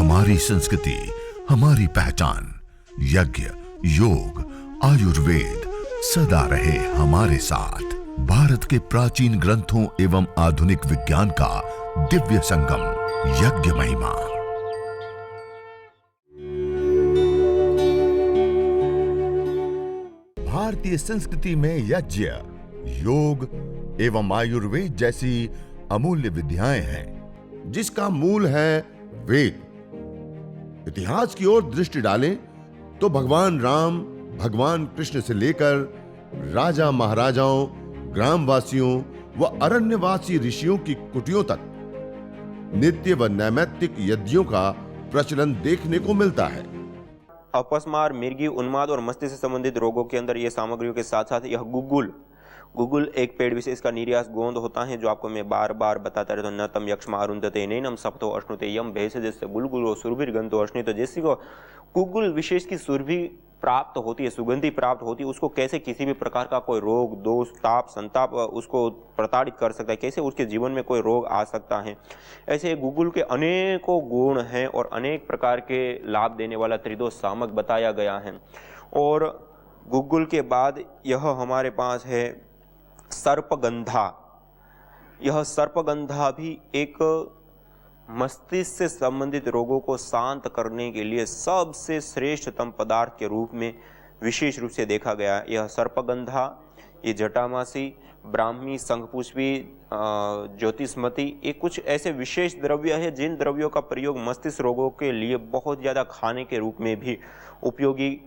हमारी संस्कृति, हमारी पहचान। यज्ञ, योग, आयुर्वेद सदा रहे हमारे साथ। भारत के प्राचीन ग्रंथों एवं आधुनिक विज्ञान का दिव्य संगम, यज्ञ महिमा। भारतीय संस्कृति में यज्ञ, योग एवं आयुर्वेद जैसी अमूल्य विद्याएं हैं, जिसका मूल है वेद। इतिहास की ओर दृष्टि डालें तो भगवान राम, भगवान कृष्ण से लेकर राजा महाराजाओं, ग्रामवासियों व अरण्यवासी ऋषियों की कुटियों तक नित्य व नैमित्तिक यज्ञों का प्रचलन देखने को मिलता है। अपस्मार, मिर्गी, उन्माद और मस्तिष्क से संबंधित रोगों के अंदर ये सामग्रियों के साथ साथ यह गुगुल एक पेड़ विशेष का निर्यास गोंद होता है, जो आपको मैं बार बार बताता रहता हूँ। न तम यक्ष्मा अरुंधते नैनम सप्तो अश्नुते यम भेषज गुलगुलो सुरभिर गंधो अश्नित। तो जैसे को गुगुल विशेष की सुरभि प्राप्त होती है, सुगंधि प्राप्त होती है, उसको कैसे किसी भी प्रकार का कोई रोग, दोष, ताप, संताप उसको प्रताड़ित कर सकता है, कैसे उसके जीवन में कोई रोग आ सकता है। ऐसे गुगुल के अनेकों गुण हैं और अनेक प्रकार के लाभ देने वाला त्रिदोष सामक बताया गया है। और गुगुल के बाद यह हमारे पास है सर्पगंधा। यह सर्पगंधा भी एक मस्तिष्क से संबंधित रोगों को शांत करने के लिए सबसे श्रेष्ठतम पदार्थ के रूप में विशेष रूप से देखा गया है। यह सर्पगंधा, ये जटामासी, ब्राह्मी, शंखपुष्पी, ज्योतिषमती, ये कुछ ऐसे विशेष द्रव्य है जिन द्रव्यों का प्रयोग मस्तिष्क रोगों के लिए बहुत ज़्यादा खाने के रूप में भी उपयोगी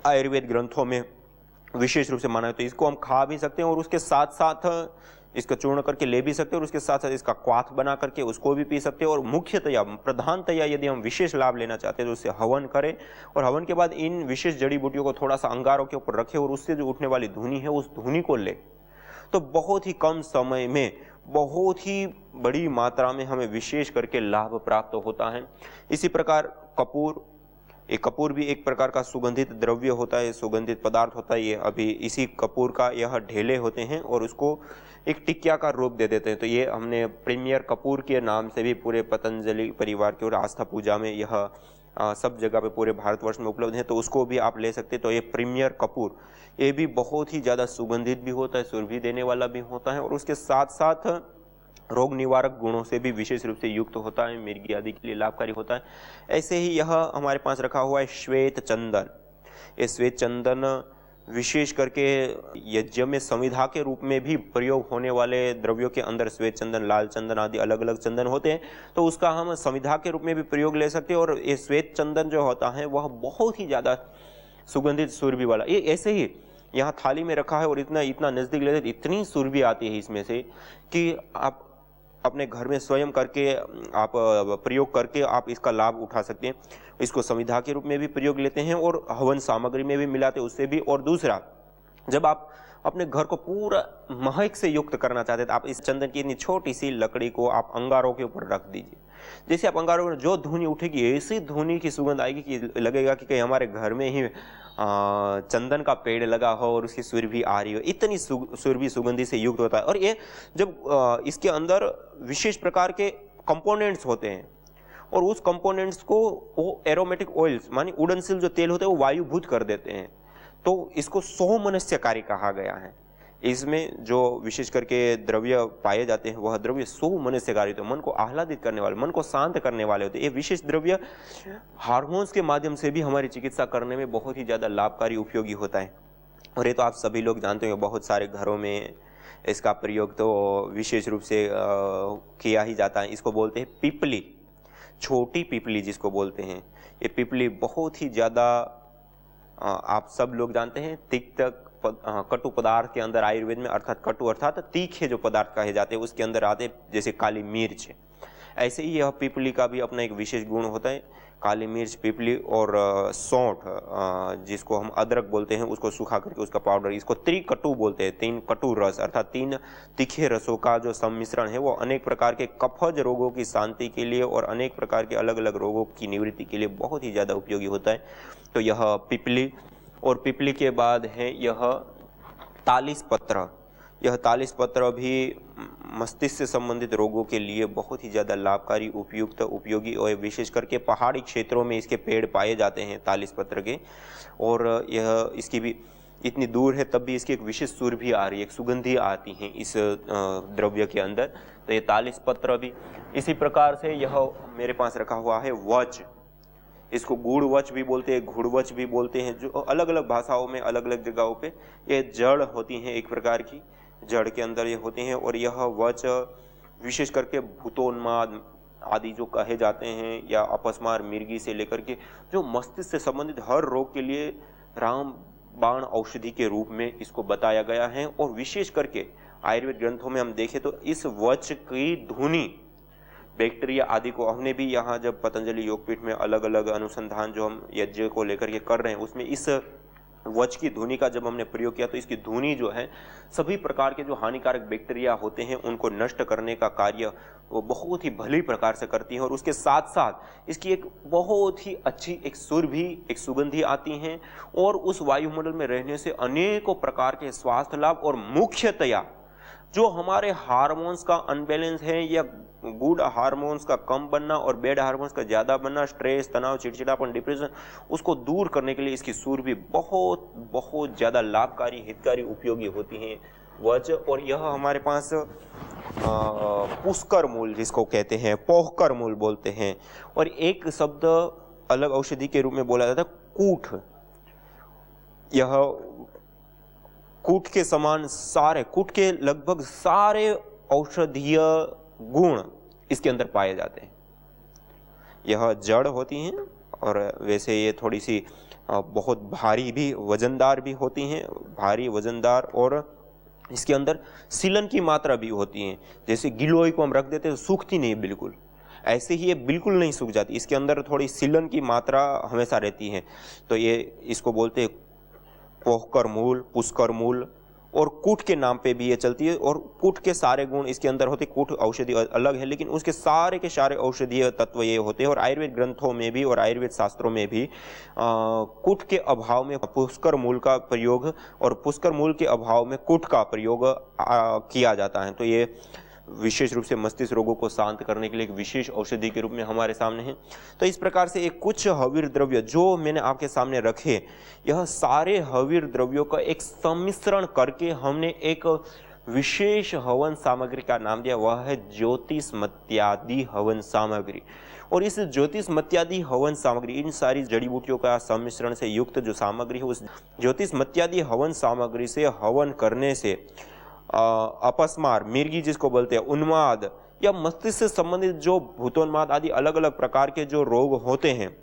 आयुर्वेद ग्रंथों में विशेष रूप से माना है। तो इसको हम खा भी सकते हैं और उसके साथ साथ इसका चूर्ण करके ले भी सकते हैं और उसके साथ साथ इसका क्वाथ बना करके उसको भी पी सकते हैं। और मुख्यतया, प्रधानतया यदि हम विशेष लाभ लेना चाहते हैं तो उससे हवन करें और हवन के बाद इन विशेष जड़ी बूटियों को थोड़ा सा अंगारों के ऊपर रखें और उससे जो उठने वाली धुनी है उस धुनी को ले, तो बहुत ही कम समय में बहुत ही बड़ी मात्रा में हमें विशेष करके लाभ प्राप्त होता है। इसी प्रकार कपूर, कपूर भी एक प्रकार का सुगंधित द्रव्य होता है, सुगंधित पदार्थ होता है। ये अभी इसी कपूर का यह ढेले होते हैं और उसको एक टिकिया का रूप दे देते हैं। तो ये हमने प्रीमियर कपूर के नाम से भी पूरे पतंजलि परिवार की और आस्था पूजा में यह सब जगह पे पूरे भारतवर्ष में उपलब्ध है, तो उसको भी आप ले सकते हैं। तो ये प्रीमियर कपूर, ये भी बहुत ही ज़्यादा सुगंधित भी होता है, सुरभि देने वाला भी होता है और उसके साथ साथ रोग निवारक गुणों से भी विशेष रूप से युक्त होता है, मिर्गी आदि के लिए लाभकारी होता है। ऐसे ही यह हमारे पास रखा हुआ है श्वेत चंदन। ये श्वेत चंदन विशेष करके यज्ञ में संविधा के रूप में भी प्रयोग होने वाले द्रव्यों के अंदर श्वेत चंदन, लाल चंदन आदि अलग अलग चंदन होते हैं, तो उसका हम संविधा के रूप में भी प्रयोग ले सकते हैं। और ये श्वेत चंदन जो होता है वह बहुत ही ज़्यादा सुगंधित सुरभि वाला, ये ऐसे ही यहाँ थाली में रखा है और इतना इतना नज़दीक लेते इतनी सुरभि आती है इसमें से कि आप अपने घर में स्वयं करके आप प्रयोग करके आप इसका लाभ उठा सकते हैं। इसको संविधा के रूप में भी प्रयोग लेते हैं और हवन सामग्री में भी मिलाते हैं उससे भी। और दूसरा, जब आप अपने घर को पूरा महक से युक्त करना चाहते हैं तो आप इस चंदन की इतनी छोटी सी लकड़ी को आप अंगारों के ऊपर रख दीजिए। जैसे आप अंगारों में जो धुनी उठेगी ऐसी धुनी की सुगंध आएगी कि लगेगा कि कहीं हमारे घर में ही चंदन का पेड़ लगा हो और उसकी सुरभि आ रही हो। इतनी सुरभि सुगंधी से युक्त होता है। और ये जब इसके अंदर विशेष प्रकार के कंपोनेंट्स होते हैं और उस कंपोनेंट्स को वो एरोमेटिक ऑयल्स मानी उड़नशील जो तेल होते हैं वो वायुभूत कर देते हैं, तो इसको सोमनस्यकारी कहा गया है। इसमें जो विशेष करके द्रव्य पाए जाते हैं वह द्रव्य सोमनस्यकारी होते हैं, मन को आह्लादित करने वाले, मन को शांत करने वाले होते हैं। ये विशेष द्रव्य हार्मोन्स के माध्यम से भी हमारी चिकित्सा करने में बहुत ही ज़्यादा लाभकारी उपयोगी होता है। और ये तो आप सभी लोग जानते हैं, बहुत सारे घरों में इसका प्रयोग तो विशेष रूप से किया ही जाता है। इसको बोलते हैं पिपली, छोटी पिपली जिसको बोलते हैं। ये पिपली बहुत ही ज़्यादा आप सब लोग जानते हैं तिक्त कटु पदार्थ के अंदर आयुर्वेद में अर्थात कटु अर्थात तीखे जो पदार्थ कहे जाते हैं उसके अंदर आते हैं, जैसे काली मिर्च। ऐसे ही यह पिपली का भी अपना एक विशेष गुण होता है। काली मिर्च, पिपली और सौंठ जिसको हम अदरक बोलते हैं उसको सुखा करके उसका पाउडर, इसको त्रिकटु बोलते हैं। 3 कटु रस अर्थात 3 तीखे रसों का जो सम्मिश्रण है वो अनेक प्रकार के कफज रोगों की शांति के लिए और अनेक प्रकार के अलग अलग रोगों की निवृत्ति के लिए बहुत ही ज़्यादा उपयोगी होता है। तो यह पिपली, और पिपली के बाद है यह तालिस पत्र। यह तालिस पत्र भी मस्तिष्क से संबंधित रोगों के लिए बहुत ही ज़्यादा लाभकारी, उपयुक्त, उपयोगी और विशेष करके पहाड़ी क्षेत्रों में इसके पेड़ पाए जाते हैं तालिस पत्र के। और यह इसकी भी इतनी दूर है तब भी इसकी एक विशेष सुर भी आ रही है, एक सुगंधी आती है इस द्रव्य के अंदर। तो ये तालिस पत्र भी इसी प्रकार से यह मेरे पास रखा हुआ है वच। इसको गुड़वच भी बोलते हैं, घुड़वच भी बोलते हैं, जो अलग अलग भाषाओं में अलग अलग जगहों पे ये जड़ होती हैं, एक प्रकार की जड़ के अंदर ये होती हैं। और यह वच विशेष करके भूतोन्माद आदि जो कहे जाते हैं या अपस्मार, मिर्गी से लेकर के जो मस्तिष्क से संबंधित हर रोग के लिए रामबाण औषधि के रूप में इसको बताया गया है। और विशेष करके आयुर्वेद ग्रंथों में हम देखें तो इस वच की धुनी बैक्टीरिया आदि को, हमने भी यहाँ जब पतंजलि योगपीठ में अलग अलग अनुसंधान जो हम यज्ञ को लेकर के कर रहे हैं उसमें इस वच की धुनी का जब हमने प्रयोग किया तो इसकी धुनी जो है सभी प्रकार के जो हानिकारक बैक्टीरिया होते हैं उनको नष्ट करने का कार्य वो बहुत ही भली प्रकार से करती है। और उसके साथ साथ इसकी एक बहुत ही अच्छी एक सुर भी, एक सुगंधी आती है। और उस वायुमंडल में रहने से अनेकों प्रकार के स्वास्थ्य लाभ और मुख्यतया जो हमारे हार्मोन्स का अनबैलेंस है या गुड हार्मोन्स का कम बनना और बैड हार्मोन्स का ज़्यादा बनना, स्ट्रेस, तनाव, चिड़चिड़ापन, डिप्रेशन, उसको दूर करने के लिए इसकी सुर भी बहुत बहुत ज़्यादा लाभकारी, हितकारी, उपयोगी होती हैं वच। और यह हमारे पास पुष्कर मूल जिसको कहते हैं, पोहकर मूल बोलते हैं। और एक शब्द अलग औषधि के रूप में बोला जाता है कूठ। यह कूट के समान सारे, कूट के लगभग सारे औषधीय गुण इसके अंदर पाए जाते हैं। यह जड़ होती हैं और वैसे ये थोड़ी सी बहुत भारी भी, वजनदार भी होती हैं, भारी, वजनदार। और इसके अंदर सीलन की मात्रा भी होती है। जैसे गिलोय को हम रख देते हैं तो सूखती नहीं बिल्कुल, ऐसे ही ये बिल्कुल नहीं सूख जाती, इसके अंदर थोड़ी सीलन की मात्रा हमेशा रहती है। तो ये इसको बोलते हैं पोहकर मूल, पुष्कर मूल। और कूट के नाम पे भी ये चलती है। और कूट के सारे गुण इसके अंदर होते, कूट औषधि अलग है लेकिन उसके सारे के सारे औषधीय तत्व ये होते हैं। और आयुर्वेद ग्रंथों में भी और आयुर्वेद शास्त्रों में भी कूट के अभाव में पुष्कर मूल का प्रयोग और पुष्कर मूल के अभाव में कूट का प्रयोग किया जाता है। तो ये विशेष रूप से मस्तिष्क रोगों को शांत करने के लिए एक विशेष औषधि के रूप में हमारे सामने है। तो इस प्रकार से एक कुछ हवीर द्रव्य जो मैंने आपके सामने रखे, यह सारे हवीर द्रव्यों का एक सम्मिश्रण करके हमने एक विशेष हवन सामग्री का नाम दिया, वह है ज्योतिषमत्यादि हवन सामग्री। और इस ज्योतिषमत्यादि हवन सामग्री, इन सारी जड़ी बूटियों का सम्मिश्रण से युक्त जो सामग्री है, उस ज्योतिषमत्यादि हवन सामग्री से हवन करने से अपस्मार, मिर्गी जिसको बोलते हैं, उन्माद या मस्तिष्क से संबंधित जो भूतोन्माद आदि अलग अलग प्रकार के जो रोग होते हैं,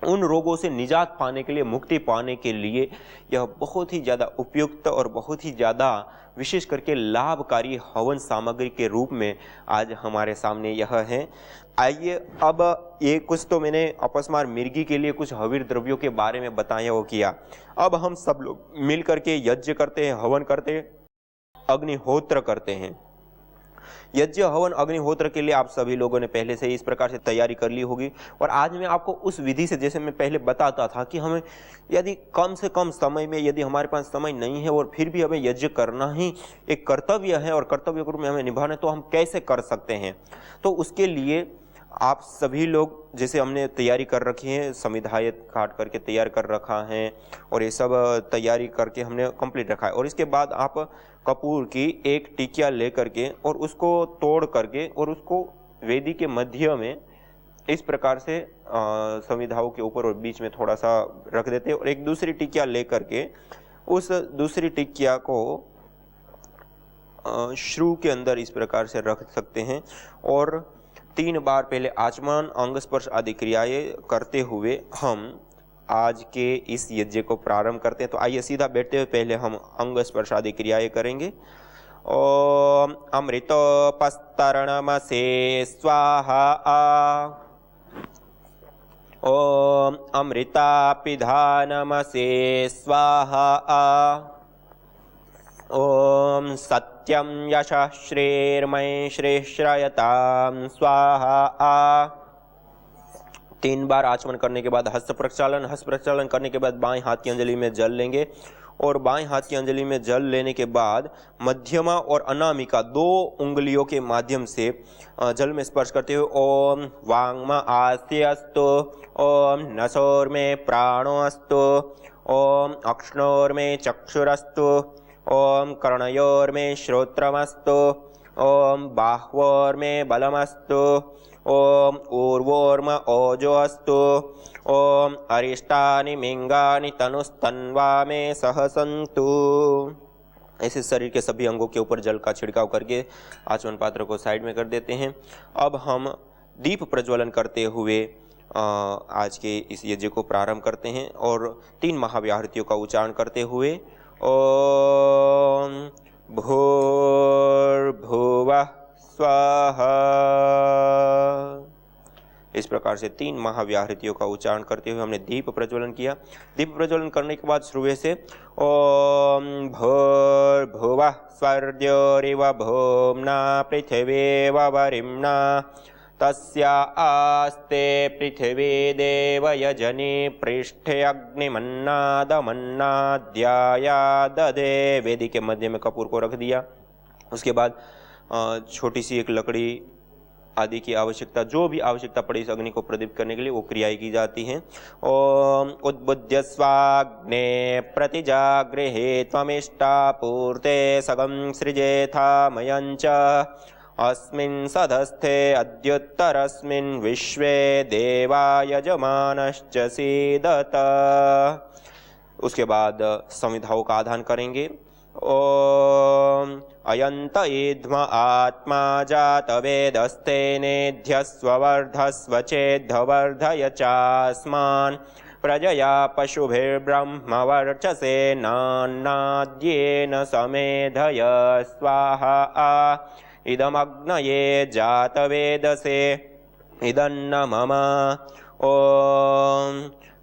उन रोगों से निजात पाने के लिए, मुक्ति पाने के लिए यह बहुत ही ज़्यादा उपयुक्त और बहुत ही ज़्यादा विशेष करके लाभकारी हवन सामग्री के रूप में आज हमारे सामने यह है। आइए अब ये कुछ तो मैंने अपस्मार, मिर्गी के लिए कुछ हवीर द्रव्यों के बारे में बताया, वो किया। अब हम सब लोग मिल करके यज्ञ करते हैं, हवन करते हैं, अग्निहोत्र करते हैं। यज्ञ, हवन, अग्निहोत्र के लिए आप सभी लोगों ने पहले से ही इस प्रकार से तैयारी कर ली होगी। और आज मैं आपको उस विधि से, जैसे मैं पहले बताता था कि हमें यदि कम से कम समय में, यदि हमारे पास समय नहीं है और फिर भी हमें यज्ञ करना ही एक कर्तव्य है और कर्तव्य के रूप में हमें निभाना है, तो हम कैसे कर सकते हैं। तो उसके लिए आप सभी लोग, जैसे हमने तैयारी कर रखी है, संविधायक काट करके तैयार कर रखा है और ये सब तैयारी करके हमने कंप्लीट रखा है। और इसके बाद आप कपूर की एक टिकिया ले करके और उसको तोड़ करके और उसको वेदी के मध्य में इस प्रकार से संविधाओं के ऊपर और बीच में थोड़ा सा रख देते हैं। और एक दूसरी टिकिया ले करके उस दूसरी टिकिया को श्रू के अंदर इस प्रकार से रख सकते हैं। और 3 बार पहले आचमन, अंग स्पर्श आदि क्रियाएं करते हुए हम आज के इस यज्ञ को प्रारंभ करते हैं। तो आइए सीधा बैठते हुए पहले हम अंग स्पर्श आदि क्रियाएं करेंगे। ओम अमृतोपस्तरणमसे स्वाहा। ओम अमृतापिधानमसे स्वाहा। ओम सत्यम यशः श्रेर्मय श्रेश्रयतां स्वाहा। 3 बार आचमन करने के बाद हस्त प्रक्षालन, हस्त प्रक्षालन करने के बाद बाएं हाथ की अंजलि में जल लेंगे और बाएं हाथ की अंजलि में जल लेने के बाद मध्यमा और अनामिका 2 उंगलियों के माध्यम से जल में स्पर्श करते हुए ओम वांग्म आस्यस्तु, ओम नसोर्मे प्राणोऽस्तु, ओम अक्ष्णोर्मे चक्षुरस्तु, ओम कर्णयोर्मे श्रोत्रमस्तु, ओम बाह्वोर्मे बलमस्तु, ओम ऊर्वोर्म ओजोऽस्तु, ओम अरिष्टानि मिंगानि तनुस्तन्वा में सहसन्तु। ऐसे शरीर के सभी अंगों के ऊपर जल का छिड़काव करके आचमन पात्र को साइड में कर देते हैं। अब हम दीप प्रज्वलन करते हुए आज के इस यज्ञ को प्रारंभ करते हैं और 3 महाव्याहृतियों का उच्चारण करते हुए ओम भूर्भुवः स्वाहा, इस प्रकार से 3 महाव्याहृतियों का उच्चारण करते हुए हमने दीप प्रज्वलन किया। दीप प्रज्वलन करने के बाद शुरू से ओम भूर्भुवः स्वर्योरिव भूम्ना पृथिवीव वरिम्ना तस्या आस्ते पृथिवी देव यजनी पृष्ठे अग्निमन्नादमन्नाद्याया ददे। वेदी के मध्य में कपूर को रख दिया। उसके बाद छोटी सी एक लकड़ी आदि की आवश्यकता, जो भी आवश्यकता पड़े इस अग्नि को प्रदीप्त करने के लिए, वो क्रियाएं की जाती हैं। ओम उद्बुद्ध्य स्वाग्ने प्रतिजागृहे त्वमिष्टापूर्ते सगं सृजेथा मयञ्च अस्मिन् सदस्थे अद्युत्तरस्मिन् विश्वे देवा यजमानश्च सीदत। उसके बाद संविधाओं का आधान करेंगे। ओम अयंत ईध्म आत्मा जातवेदस्तेनेध्यस्वर्धस्व चेद्धवर्धय चास्मान् प्रजया पशुभिर्ब्रह्मवर्चसे नान्नाद्येन समेधय स्वाहा। इदमग्नये जातवेदसे इदन्न मम। ओम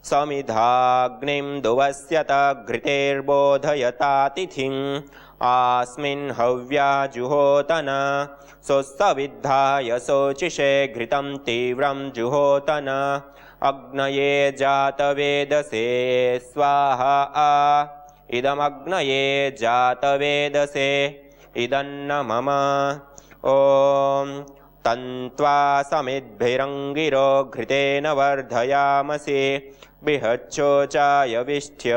समिधाग्निं दुवस्यत घृतेर्बोधयतातिथिं आस्मिन् हव्या जुहोतन सोत्सविद्धाय शोचिषे घृतं तीव्रं जुहोतन अग्नये जातवेदसे स्वाहा। इदमग्नये जातवेदसे इदन्न मम। ओम तन्त्वा समिद्भिरङ्गिरो घृतेन वर्धयामसि बृहच्छोचाय विष्ठ्य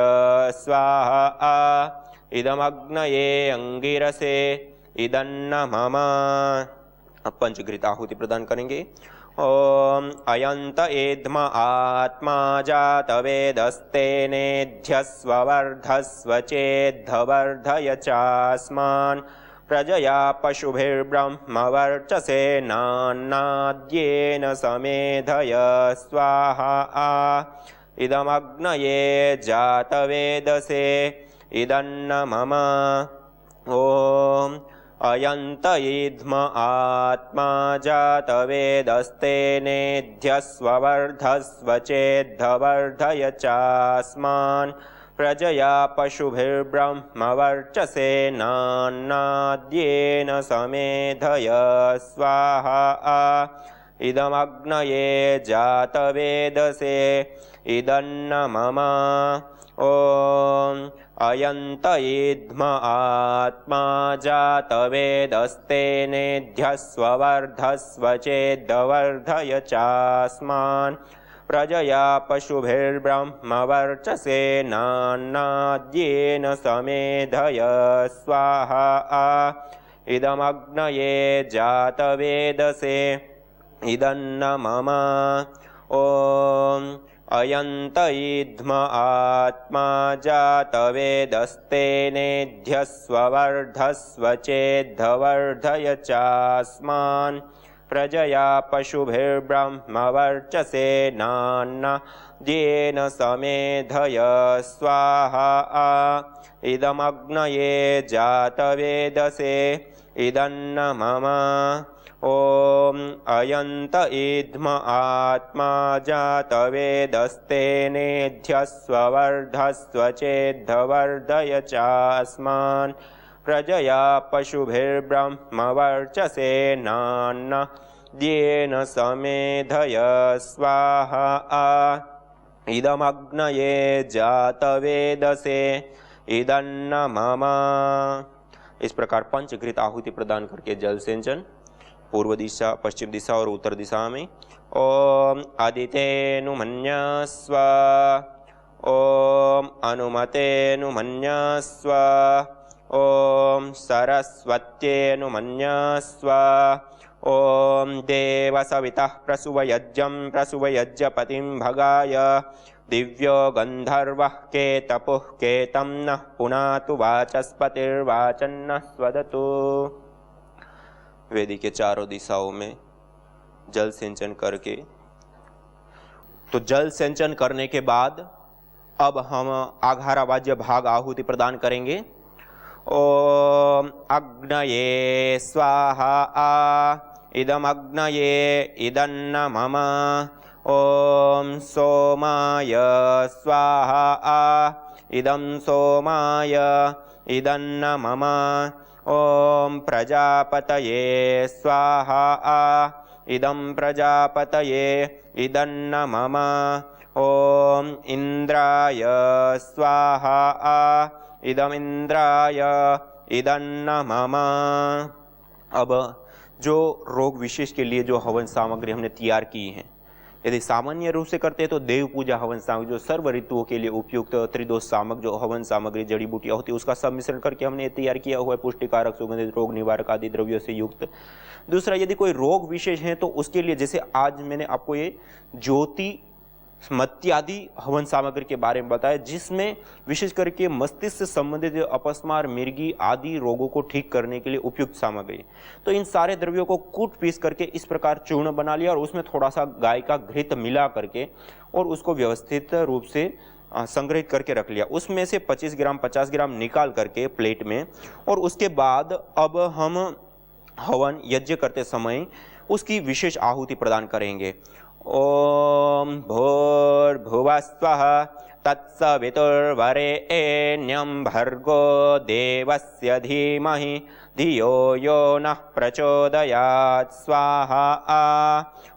स्वाहा। इदमग्नये अंगिरसे इदन्न मम। पंचघृत आहुति प्रदान करेंगे। ओम अयंत एध्म आत्मा जातवेदस्तेनेध्यस्वर्धस्व चेद्धवर्धय चास्मान् प्रजया पशुभिर्ब्रह्मवर्चसे नान्नाद्येन समेधय स्वाहा। इदमग्नये जातवेदसे इदन्न मम। ओम अयंत ईध्म आत्मा जातवेदस्तेनेध्यस्वर्धस्व चेद्धवर्धय चास्मान् प्रजया पशुभिर्ब्रह्मवर्चसे नान्नाद्येन समेधय स्वाहा। इदमग्नये जातवेदसे इदन्न मम। ओम अयंत ईध्म आत्मा जातवेदस्तेनेध्यस्वर्धस्व चेद्धवर्धय चास्मान् प्रजया पशुभिर्ब्रह्मवर्चसे नान्नाद्येन समेधय स्वाहा। इदमग्नये जातवेदसे इदन्न मम। ओम अयंत ईध्म आत्मा जातवेदस्तेनेध्यस्वर्धस्व चेद्धवर्धय चास्मान् प्रजया पशुभिर्ब्रह्मवर्चसे नान्नाद्येन समेधय स्वाहा। इदमग्नये जातवेदसे इदन्न मम। ओम अयंत ईध्म आत्मा जातवेदस्तेनेध्यस्वर्धस्व चेद्धवर्धय चास्मान् प्रजया पशुभिर्ब्रह्मवर्चसे नान्नाद्येन समेधय स्वाहा। इदमग्नये जातवेदसे इदन्न मम। इस प्रकार पंचघृत आहुति प्रदान करके जल सिंचन पूर्व दिशा, पश्चिम दिशा और उत्तर दिशा में। ओम आदितेनुमन्यस्व, ओम अनुमतेनुमन्यस्व, ओम सरस्वत्येनुमन्यस्व, ओम देवसवितः प्रसुवयज्ञं प्रसुवयज्ञपतिं भगाय, दिव्यो गंधर्वः केतपुः केतं नः पुनातु वाचस्पतिर्वाचन्नः स्वदतु। वेदी के चारों दिशाओं में जल सिंचन करके, तो जल सिंचन करने के बाद अब हम आघारावाज्य भाग आहुति प्रदान करेंगे। ओम अग्नये स्वाहा इदम अग्नये इदन्न मम। ओम सोमाय स्वाहा इदं सोमाय इदन्न मम। ओम प्रजापतये स्वाहा इदं प्रजापतये इदन्न मम। ओम इंद्राय स्वाहा इदम इंद्राय इदन्न मम। अब जो रोग विशेष के लिए जो हवन सामग्री हमने तैयार की है, यदि सामान्य रूप से करते हैं तो देव पूजा हवन सामग्री जो सर्व ऋतुओं के लिए उपयुक्त त्रिदोष सामक जो हवन सामग्री जड़ी बूटियां होती है उसका सम्मिश्रण करके हमने तैयार किया हुआ है, पुष्टिकारक सुगंधित रोग निवारक आदि द्रव्यों से युक्त। दूसरा, यदि कोई रोग विशेष है तो उसके लिए, जैसे आज मैंने आपको ये ज्योति मत्यादि हवन सामग्री के बारे में बताया, जिसमें विशेष करके मस्तिष्क से संबंधित अपस्मार, मिर्गी आदि रोगों को ठीक करने के लिए उपयुक्त सामग्री। तो इन सारे द्रव्यों को कूट पीस करके इस प्रकार चूर्ण बना लिया और उसमें थोड़ा सा गाय का घृत मिला करके और उसको व्यवस्थित रूप से संग्रहित करके रख लिया। उसमें से 25 ग्राम 50 ग्राम निकाल करके प्लेट में, और उसके बाद अब हम हवन यज्ञ करते समय उसकी विशेष आहुति प्रदान करेंगे। ओम भूर्भुवस्वः तत्सवितुर्वरेण्यं भर्गो देवस्य धीमहि धियो यो नः प्रचोदयात् स्वाहा।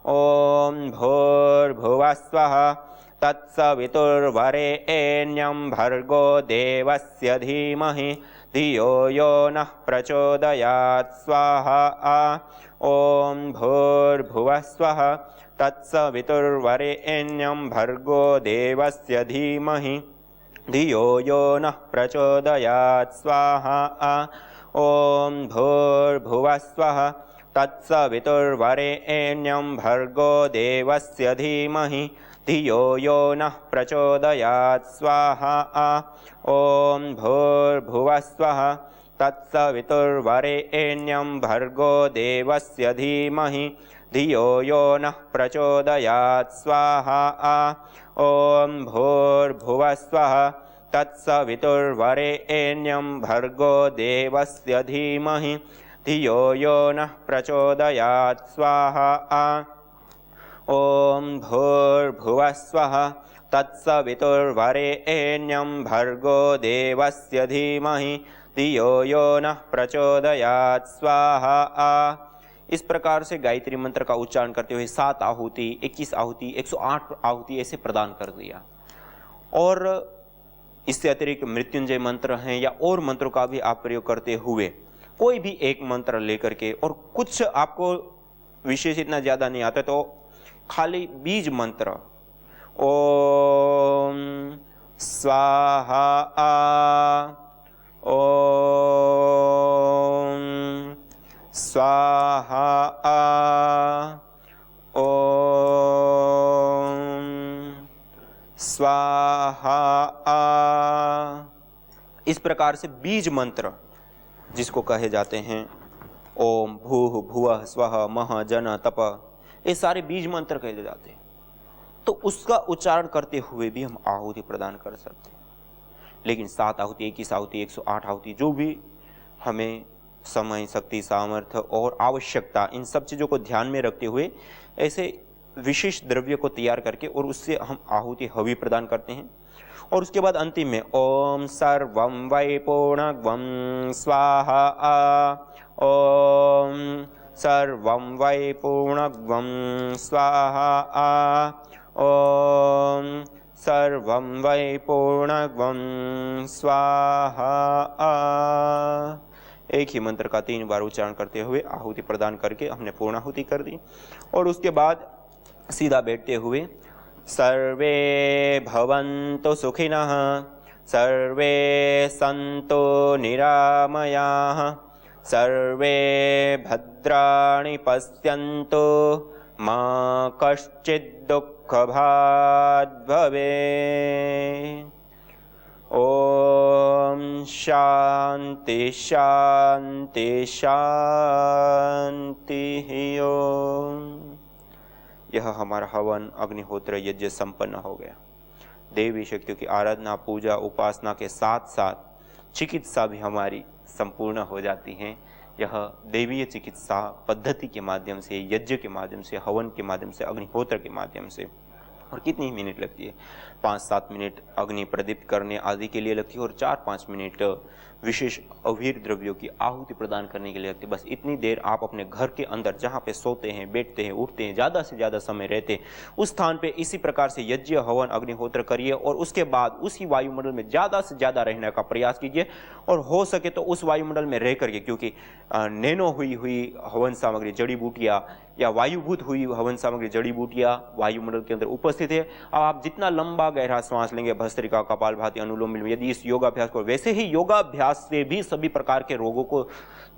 ओम भूर्भुवस्वः तत्सवितुर्वरेण्यं भर्गो देवस्य धीमहि धियो यो नः प्रचोदयात् स्वाहा। ओम भूर्भुवस्वः तत्सवितुर्वरेण्यं भर्गो देवस्य धीमहि धियो यो नः प्रचोदयात् स्वाहा। ओम भूर्भुवस्वः तत्सवितुर्वरेण्यं भर्गो देवस्य धीमहि धियो यो नः प्रचोदयात् स्वाहा। ओम भूर्भुवस्वः तत्सवितुर्वरेण्यं भर्गो देवस्य धीमहि धियो यो नः प्रचोदयात् स्वाहा। ओम भूर्भुवस्वः तत्सवितुर्वरेण्यं भर्गो देवस्य धीमहि धियो यो नः प्रचोदयात् स्वाहा। ओम भूर्भुवस्वः तत्सवितुर्वरेण्यं भर्गो देवस्य धीमहि धियो यो नः प्रचोदयात् स्वाहा। इस प्रकार से गायत्री मंत्र का उच्चारण करते हुए 7 आहुति, 21 आहुति, 108 आहुति ऐसे प्रदान कर दिया। और इससे अतिरिक्त मृत्युंजय मंत्र हैं या और मंत्रों का भी आप प्रयोग करते हुए कोई भी एक मंत्र लेकर के, और कुछ आपको विशेष इतना ज्यादा नहीं आता तो खाली बीज मंत्र ओम स्वाहा ओम स्वाहा ओम स्वाहा, इस प्रकार से बीज मंत्र जिसको कहे जाते हैं ओम भूः भुवः स्वः मह जन तप, ये सारे बीज मंत्र कहे जाते हैं। तो उसका उच्चारण करते हुए भी हम आहुति प्रदान कर सकते हैं। लेकिन 7 आहुति, 21 आहुति, 108 आहुति, जो भी हमें समय, शक्ति, सामर्थ्य और आवश्यकता, इन सब चीज़ों को ध्यान में रखते हुए ऐसे विशेष द्रव्य को तैयार करके और उससे हम आहुति हवि प्रदान करते हैं। और उसके बाद अंतिम में ओम सर्वं वै पूर्णग्वं स्वाहा, ओम सर्वं वै पूर्णग्वं स्वाहा, ओम सर्वं वै पूर्णग्वं स्वाहा। एक ही मंत्र का 3 बार उच्चारण करते हुए आहुति प्रदान करके हमने पूर्णाहुति कर दी। और उसके बाद सीधा बैठते हुए सर्वे भवन्तु सुखिनः, सर्वे सन्तु निरामयाः, सर्वे भद्राणि पश्यन्तु, मा कश्चित् दुःखभाग् भवेत्। ओम शांति शांति शांति ओम। यह हमारा हवन अग्निहोत्र यज्ञ संपन्न हो गया। देवी शक्तियों की आराधना, पूजा, उपासना के साथ साथ चिकित्सा भी हमारी संपूर्ण हो जाती है। यह देवीय चिकित्सा पद्धति के माध्यम से, यज्ञ के माध्यम से, हवन के माध्यम से, अग्निहोत्र के माध्यम से। और कितनी मिनट लगती है? 5-7 मिनट अग्नि प्रदीप्त करने आदि के लिए लगती है और 4-5 मिनट विशेष अवीर द्रव्यों की आहुति प्रदान करने के लिए लगती है। बस इतनी देर आप अपने घर के अंदर जहाँ पे सोते हैं, बैठते हैं, उठते हैं, ज़्यादा से ज़्यादा समय रहते हैं, उस स्थान पे इसी प्रकार से यज्ञ, हवन, अग्निहोत्र करिए और उसके बाद उसी वायुमंडल में ज़्यादा से ज़्यादा रहने का प्रयास कीजिए। और हो सके तो उस वायुमंडल में रह करके, क्योंकि नैनो हुई हवन सामग्री, जड़ी बूटियाँ या वायुभूत हुई हवन सामग्री, जड़ी बूटियाँ वायुमंडल के अंदर उपस्थित है। अब आप जितना लंबा गहरा श्वास लेंगे, भस्त्रिका, कपालभाति, अनुलोम विलोम, यदि इस योगाभ्यास को, वैसे ही योगाभ्यास से भी सभी प्रकार के रोगों को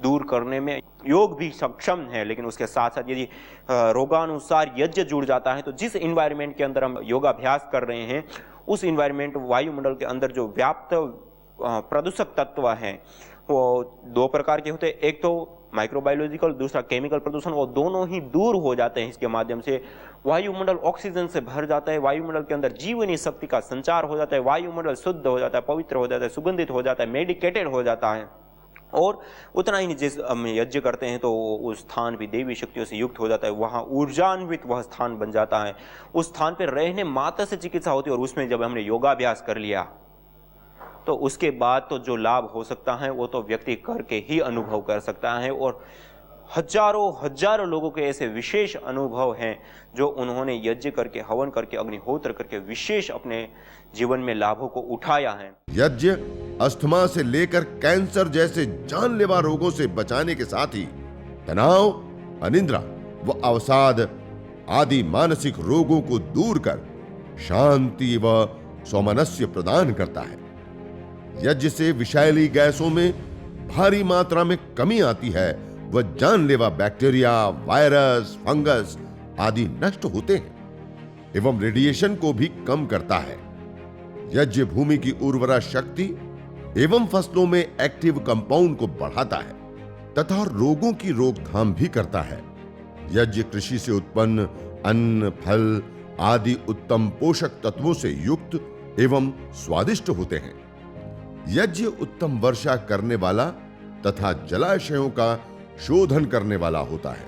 दूर करने में योग भी सक्षम है। लेकिन उसके साथ साथ यदि रोगानुसार यज्ञ जुड़ जाता है तो जिस इन्वायरमेंट के अंदर हम योगाभ्यास कर रहे हैं, उस इन्वायरमेंट, वायुमंडल के अंदर जो व्याप्त प्रदूषक तत्व हैं वो 2 प्रकार के होते हैं। एक तो माइक्रोबायोलॉजिकल, दूसरा केमिकल प्रदूषण। वो दोनों ही दूर हो जाते हैं। इसके माध्यम से वायुमंडल ऑक्सीजन से भर जाता है, वायुमंडल के अंदर जीवनी शक्ति का संचार हो जाता है, वायुमंडल शुद्ध हो जाता है, पवित्र हो जाता है, सुगंधित हो जाता है, मेडिकेटेड हो जाता है। और उतना ही नहीं, जिस हम यज्ञ करते हैं तो उस स्थान भी देवी शक्तियों से युक्त हो जाता है, वहाँ ऊर्जान्वित वह स्थान बन जाता है। उस स्थान पर रहने मात्र से चिकित्सा होती है। और उसमें जब हमने योगाभ्यास कर लिया तो उसके बाद तो जो लाभ हो सकता है वो तो व्यक्ति करके ही अनुभव कर सकता है। और हजारों लोगों के ऐसे विशेष अनुभव हैं जो उन्होंने यज्ञ करके, हवन करके, अग्निहोत्र करके विशेष अपने जीवन में लाभों को उठाया है। यज्ञ अस्थमा से लेकर कैंसर जैसे जानलेवा रोगों से बचाने के साथ ही तनाव, अनिद्रा व अवसाद आदि मानसिक रोगों को दूर कर शांति व सौमनस्य प्रदान करता है। यज्ञ से विषैली गैसों में भारी मात्रा में कमी आती है व जानलेवा बैक्टीरिया, वायरस, फंगस आदि नष्ट होते हैं एवं रेडिएशन को भी कम करता है। यज्ञ भूमि की उर्वरा शक्ति एवं फसलों में एक्टिव कंपाउंड को बढ़ाता है तथा रोगों की रोकथाम भी करता है। यज्ञ कृषि से उत्पन्न अन्न, फल आदि उत्तम पोषक तत्वों से युक्त एवं स्वादिष्ट होते हैं। यज्ञ उत्तम वर्षा करने वाला तथा जलाशयों का शोधन करने वाला होता है।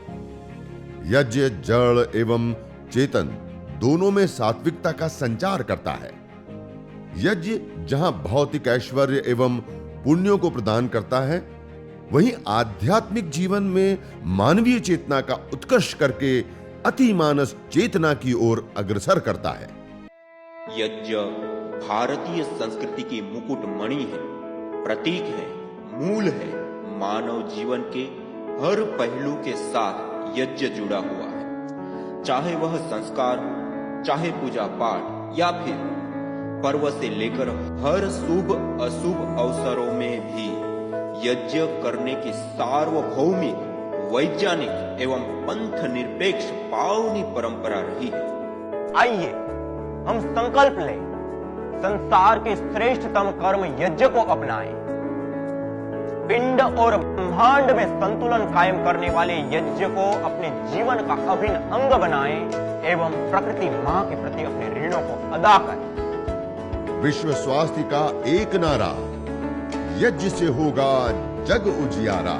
यज्ञ जड़ एवं चेतन दोनों में सात्विकता का संचार करता है। यज्ञ जहां भौतिक ऐश्वर्य एवं पुण्यों को प्रदान करता है, वहीं आध्यात्मिक जीवन में मानवीय चेतना का उत्कर्ष करके अतिमानस चेतना की ओर अग्रसर करता है। यज्ञ भारतीय संस्कृति की मुकुट मणि है, प्रतीक है, मूल है। मानव जीवन के हर पहलू के साथ यज्ञ जुड़ा हुआ है। चाहे वह संस्कार, चाहे पूजा पाठ या फिर पर्व से लेकर हर शुभ अशुभ अवसरों में भी यज्ञ करने की सार्वभौमिक, वैज्ञानिक एवं पंथ निरपेक्ष पावनी परंपरा रही है। आइए हम संकल्प लें, संसार के श्रेष्ठतम कर्म यज्ञ को अपनाएं। पिंड और ब्रह्मांड में संतुलन कायम करने वाले यज्ञ को अपने जीवन का अभिन्न अंग बनाएं एवं प्रकृति मां के प्रति अपने ऋणों को अदा करें। विश्व स्वास्थ्य का एक नारा, यज्ञ से होगा जग उजियारा।